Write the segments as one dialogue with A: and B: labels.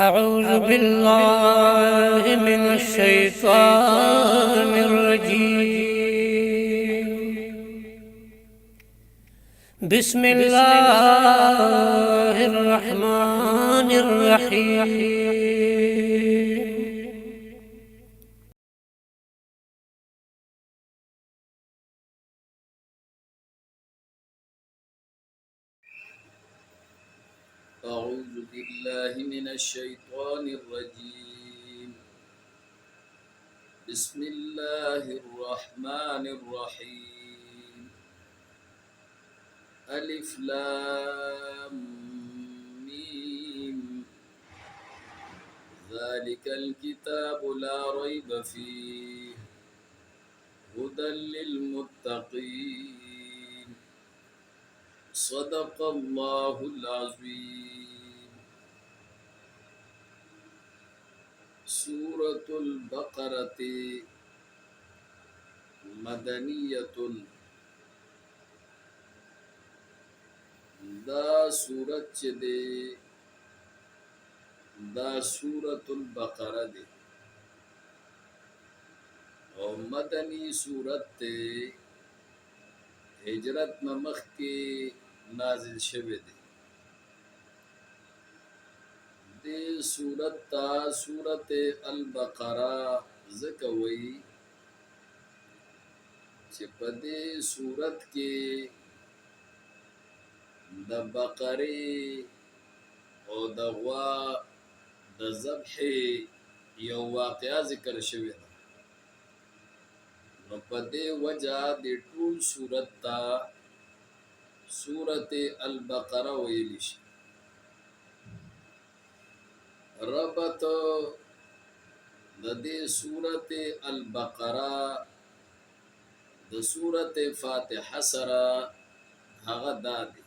A: أعوذ بالله من الشيطان الرجيم. بسم الله الرحمن الرحيم.
B: أعوذ بالله من الشيطان الرجيم. بسم الله الرحمن الرحيم. ألف لام ميم. ذلك الكتاب لا ريب فيه هدى للمتقين. صدق الله العظيم. سورة البقرة مدنية. دا سورة چه دے دا سورة البقرة دے او مدنی سورت تے ہجرت نمخ کے نازل شوه دے. دے سورت تا سورت البقرہ زکوئی چه پا دے سورت کے د بقرې او د غوا د ذبح یو واقعه ذکر شوی ده. نو په دې وجه د ټول سورت ته سورت البقره ویلی شي. ربط د دې سورت البقره د سورت فاتحه سره هغه دا دی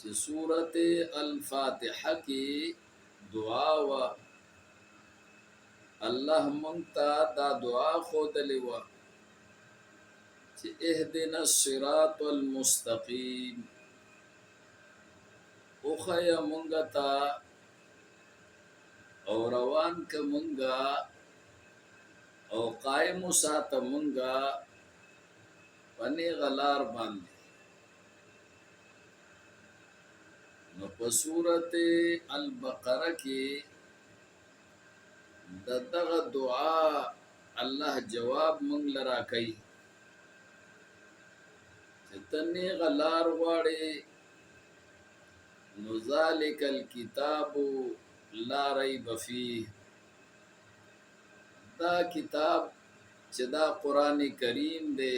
B: چې سورت الفاتحه کې دعا و الله مونږ دا دعا ښودلې وه چې اهدنا الصراط المستقیم، وښیه مونږ ته او روان که مونږه او قائم وساته مونږه په نیغه لار باندې. نو په سورت البقره کې دغه دعا الله جواب مونږ لرا کوي چې ته نیغه لار غواړې نو ذالک الکتاب لا ریب فیه. دا کتاب چې دا قرآن کریم دی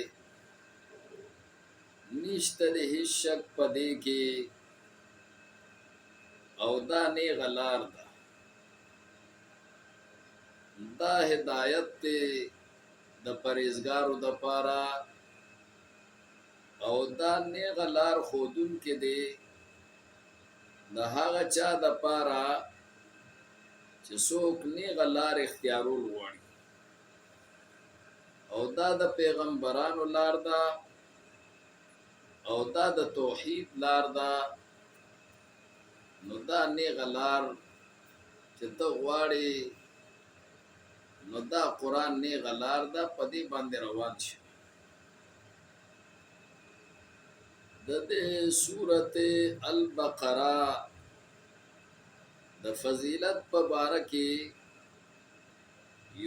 B: نشته د هیڅ شک په دې کې او دا نیغه لار ده. دا هدایت دی د پرهیزګارو دپاره او دا نیغه لار ښودونکی دی د هغه چا دپاره چې څوک نیغه لار اختیارول غواړي. او دا د پیغمبرانو لار ده او دا د توحید لار ده. نو دا نیغه لار چې ته غواړې نو دا قرآن نیغه لار ده، په دې باندې روان شه. د دې سورت البقره د فضیلت په باره کې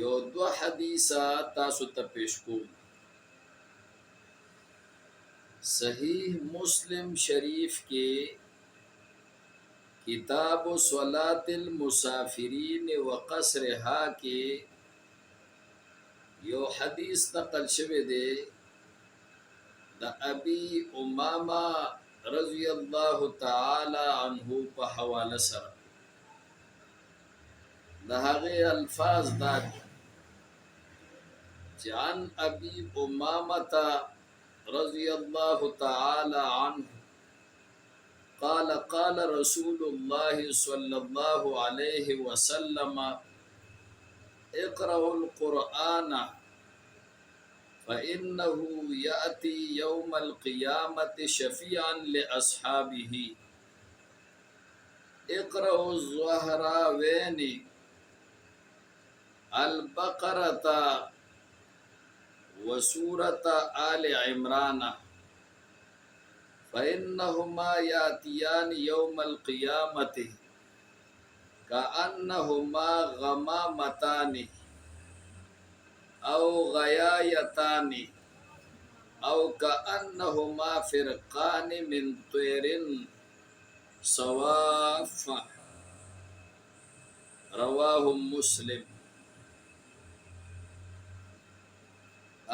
B: یو دو حدیثه تاسو ته پیش کوم. صحیح مسلم شریف کے کتاب صلاة المسافرین و قصرها کے یو حدیث نقل شوه دے دا ابی امامہ رضی اللہ تعالی عنہ په حوالہ سره. دا هغه الفاظ دا چې عن ابی امامہ رضی اللہ تعالی عنہ قال قال رسول الله صلی اللہ علیہ وسلم اقرأوا القرآن فإنه يأتي يوم القيامة شفيعا لأصحابه اقرأوا الزهراوين البقرة وسورة آل عمران فإنهما يأتيان يوم القيامة كأنهما غمامتان أو غيايتان أو كأنهما فرقان من طير صواف. رواه مسلم.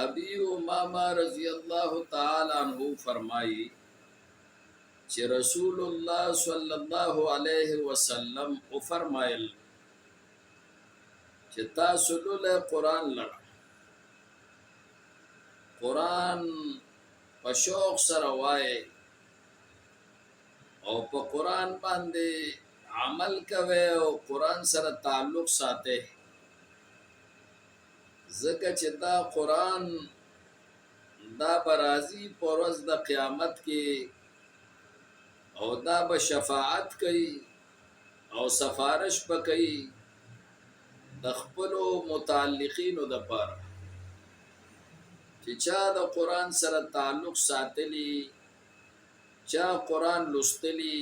B: ابی امامہ رضی اللہ تعالی عنہ فرمائی کہ رسول اللہ صلی اللہ علیہ وسلم او فرمایل چې تاسو له قرآن لړ قرآن په شوق سره وایي او په قرآن باندې عمل کوي او قرآن سره تعلق ساتي ځکه چې دا قرآن دا برازي پر ورځ د قیامت کې او دا به شفاعت کوي او سفارش به کوي د خپلو متعلقینو دپاره چې چا د قرآن سره تعلق ساتلی چا قرآن لوستلی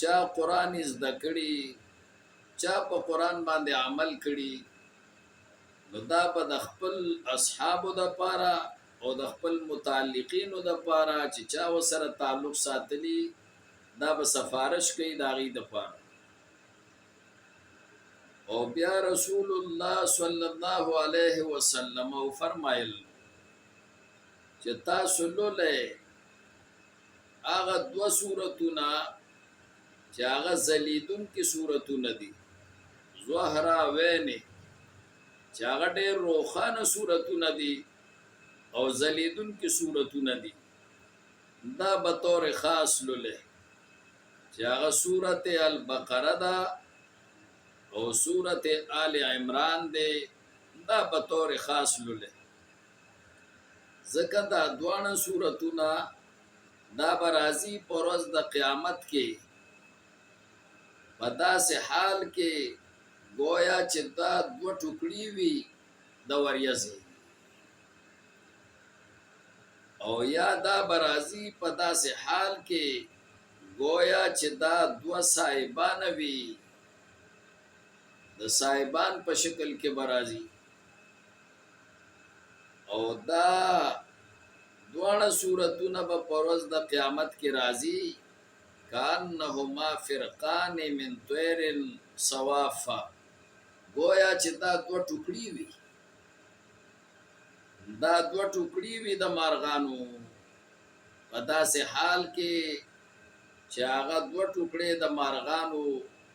B: چا قرآن زده کړي چا په قرآن باندې عمل کړي نو دا به د خپل اصحابو دپاره او د خپل متعلقینو دپاره چې چا ورسره تعلق ساتلی دا به سفارش کوي د هغې دپاره. او بیا رسول الله صلی الله علیه وسلم فرمایل چې تاسو لولی هغه دوه سورتونه چې هغه ځلیدونکي سورتونه دي زهراوین چې هغه ډېر روښانه سورتونه دي او ځلیدونکي سورتونه دي دا به طور خاص لولی چې هغه سورت البقره ده او سورت آل عمران دے دا بطور خاص لولے ځکه دا دوانه سورتونه دا برازي پر ورځ د قیامت کې په داسې حال کې گویا چې دا دوه ټوکړي وي د وریځې او یا دا برازي په داسې حال کې گویا چې دا دوه صاحبانه وي د صاحبان په شکل کې برازي او دا دواړه سورتونه به پر ورځ د قیامت کې راځي کانهما فرقان من طیر صوافا گویا چې دا دوه ټوکړي وي دا دوه ټوکړي وي د مارغانو په داسې حال کې چې هغه دوه ټوکړي د مارغانو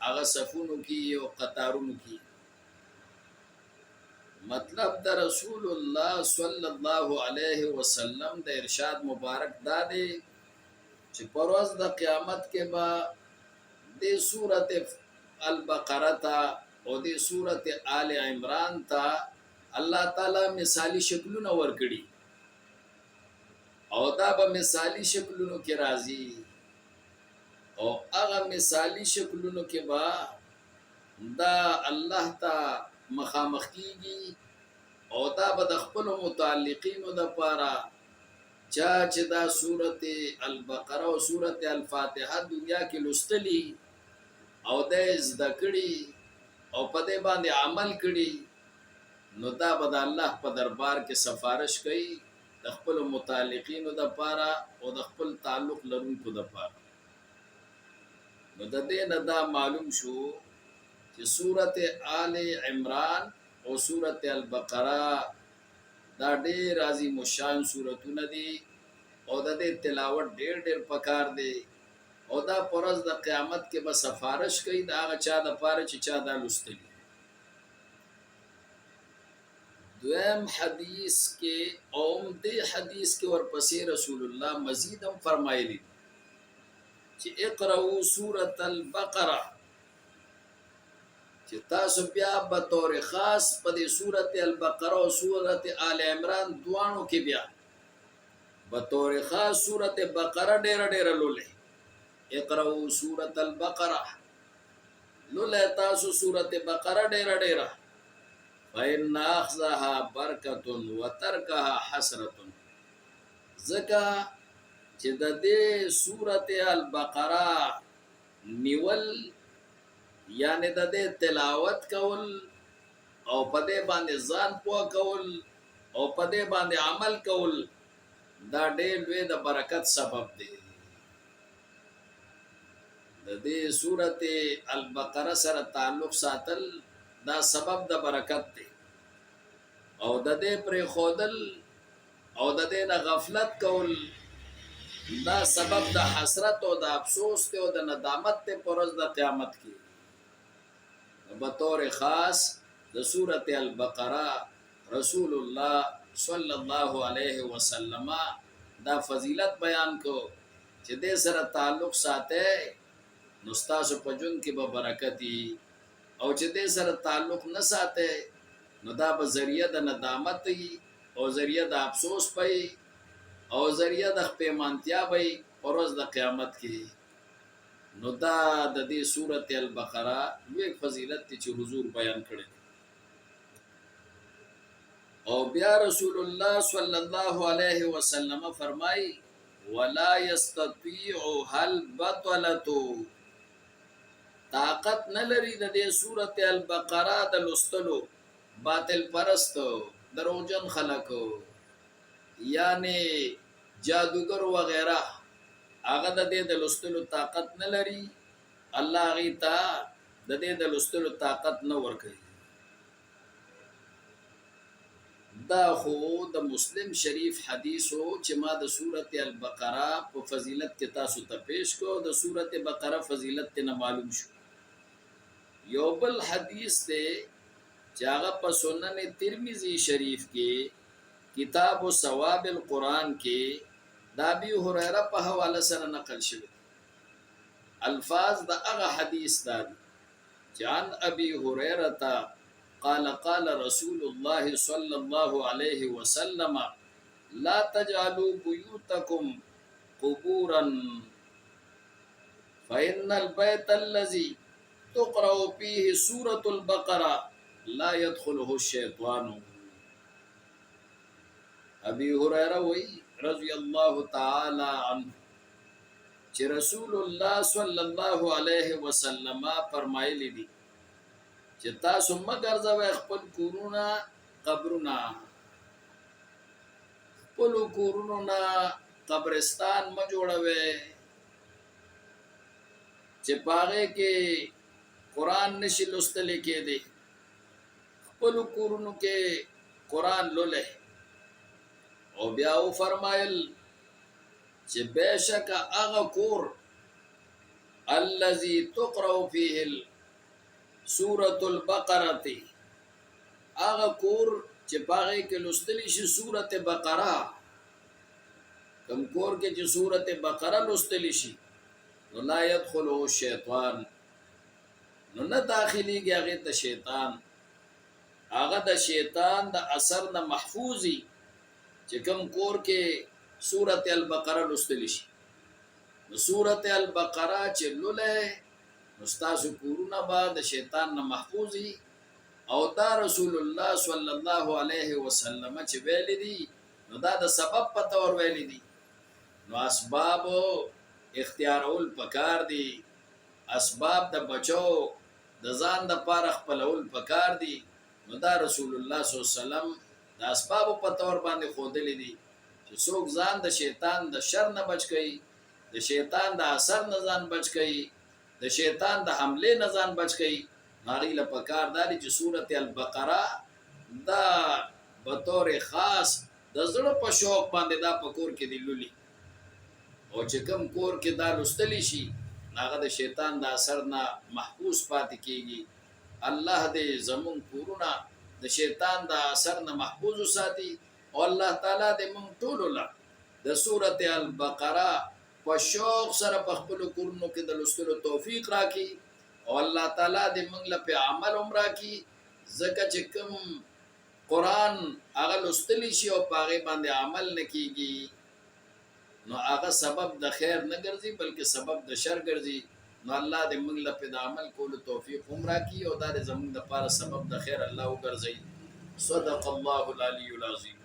B: هغه صفونو کی او قطارونو کی مطلب د رسول الله صلی الله علیه وسلم د ارشاد مبارک دا دی چې پر ورځ د قیامت کې به د سورت البقره ته او د سورت آل عمران ته الله تعالی مثالی شکلونه ورکړي او دا به مثالی شکلونو کې راځي او هغه مثالی شکلونو کې با دا الله ته مخامخ کیږي او دا به د خپل متعلقینو د پاره چا چې دا سورت البقره او سورت الفاتحه دنیا کې لوستلی او د زده کړي او په دې باندې عمل کړي نو دا به د الله په دربار کې سفارش کوي د خپل متعلقینو د پاره او د خپل تعلق لرونکو د پاره. نو د دې نه دا معلوم شو چې سورت آل عمران او سورت البقره دا ډېر عظیم الشان سورتونه دي او د دې تلاوت ډېر ډېر پکار دی او دا پر ورځ د قیامت کې به سفارش کوي د هغه چا د پاره چې چا دا لوستلی. دویم حدیث کې او دې حدیث کې ورپسې رسول الله مزید هم فرمایلی چې اقرأوا سورة البقره چې تاسو بیا به طور خاص په دې سورت البقره او سورت آل عمران دوانو کې بیا به طور خاص سورت بقره ډېر ډېر لولې اقرأوا سورة البقره لولئ تاسو سورة بقره ډیره فإن أخذها بركة وتركها حسرة ځکه چې د دې سورة البقره نیول یعنی د دې تلاوت کول او په دې باندې ځان پوه کول او په دې باندې عمل کول دا ډېر لوی د برکت سبب دی د دې سورته البقره سره تعلق ساتل دا سبب د برکت دی او د دې پر خودل او د دې نه غفلت کول دا سبب د حسرت او د افسوس ته او د ندامت ته پرز د قیامت کې په طور خاص د سورته البقره رسول الله صلی الله علیه وسلم دا فضیلت بیان کو چې دې سره تعلق ساته نو ستاسو په جون کې به برکتی او چې دې سره تعلق نه ساته نو دا به ذریعہ د ندامت او ذریعہ د افسوس پي او ذریعہ د پیمانتیا وي پروز د قیامت کې نو دا د دې سورته البقره لوی فضیلت چې حضور بیان کړي او بیا رسول الله صلی الله علیه وسلم فرمای ولا یستطيع البطلة طاقت نه لري د دې سورته البقره د لستلو باطل پرست دروژن خلکو یعنی جادوگر وغیرہ هغه د دې د لستلو طاقت نه لري الله غي تا د دې د لستلو طاقت نه ورکړي دا خو د مسلم شریف حدیثو چې ما د سورته البقره په فضیلت کې تاسو ته پیش کو د سورته بقره فضیلت نه معلوم شو یو بل حدیث ته چې هغه په سنن ترمذی شریف کې کتاب ثواب القرآن کې دا ابي هريره په حواله سره نقل شوی الفاظ د هغه حدیث دا جان ابي هريره قال قال رسول الله صلى الله عليه وسلم لا تجعلوا بيوتكم قبورا فإن البيت الذي تقرأ فيه سورة البقرة لا يدخله الشيطان ابي هريره وی رضی الله تعالی عنه چې رسول الله صلی الله علیه وسلم فرمایلی دي چې تاسو مگر ځوي خپل کورونه قبرونه خپل کورونه قبرستان ما جوړوي چې پاره کې قران نشي لوستل کېدی خپل کورونو کې قران لولې او بیا و فرمایل چې بشک هغه کور الذي تقرأ فيه سورة البقره هغه کور چې پاره کې لوستل شي سورته بقره کوم کور کې چې سورته بقره لوستل شي نو لا يدخله الشیطان نو نه داخليږي هغه ته شیطان هغه د شیطان د اثر نه محفوظي چې کوم کور کې سورته البقره لوستل شي نو سورته البقره چې لولې مستاسو کورونه با د شیطان نه محفوظي او دا رسول الله صلی الله علیه وسلم چې ویل دي نو دا د سبب په تور ویل دي نو اسباب اختیارول پکار دي اسباب د بچو د ځان د پاره خپلول پکار دي نو دا رسول الله صلی الله علیه وسلم د اسباب په تور باندې خودلې دي چې څوک ځان د شیطان د شر نه بچ کړي د شیطان د اثر نه ځان بچ کړي د شیطان د حمله نه ځان بچ کړي ناری له پکار دالي چې سورته البقره دا به طور خاص د زړه په شوق باندې دا پکور کې دی لولي او چې کوم کور کې دا لستلی شي هغه د شیطان د اثر نه محفوظ پاتې کیږي الله دې زمون کورونه د شیطان د اثر نه محفوظ ساتي او الله تعالی دې مونږ ټول له د سورته البقره په شوق سره په خپل کورونو کې د لستلو توفیق راکړي او الله تعالی دې مونږ له په عمل عمره کې زکه چې کوم قران هغه لستلی شي او پاغه باندې عمل نکېږي نو هغه سبب د خیر نه ګرځي بلکې سبب د شر ګرځي نو الله دې موږ له په عمل کولو توفیق هم راکړي او دا زموږ د پاره سبب د خیر الله وګرځي صدق الله العلی العظیم